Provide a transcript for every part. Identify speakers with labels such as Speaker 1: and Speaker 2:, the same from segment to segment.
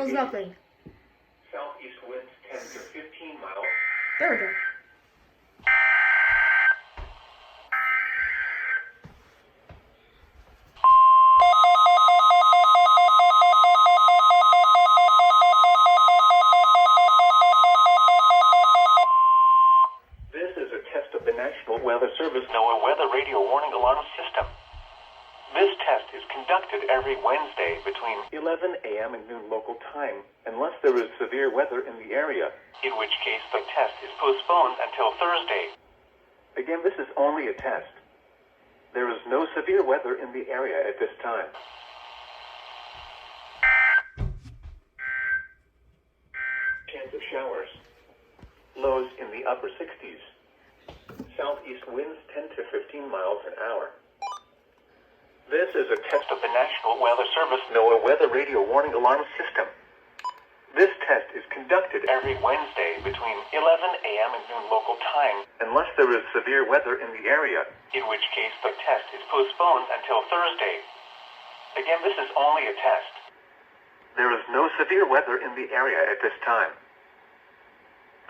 Speaker 1: shows nothing.
Speaker 2: Southeast winds 10 to 15 miles.
Speaker 1: There we go.
Speaker 2: This is a test of the National Weather Service NOAA Weather Radio Warning Alarm System. This test is conducted every Wednesday between 11 a.m. and noon local time, unless there is severe weather in the area, in which case the test is postponed until Thursday. Again, this is only a test. There is no severe weather in the area at this time. Chance of showers. Lows in the upper 60s. Southeast winds 10 to 15 miles an hour. This is a test of the National Weather Service NOAA Weather Radio Warning Alarm System. This test is conducted every Wednesday between 11 a.m. and noon local time, unless there is severe weather in the area, in which case the test is postponed until Thursday. Again, this is only a test. There is no severe weather in the area at this time.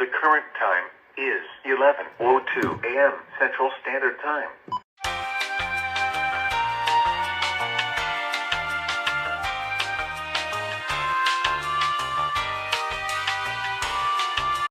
Speaker 2: The current time is 11:02 a.m. Central Standard Time.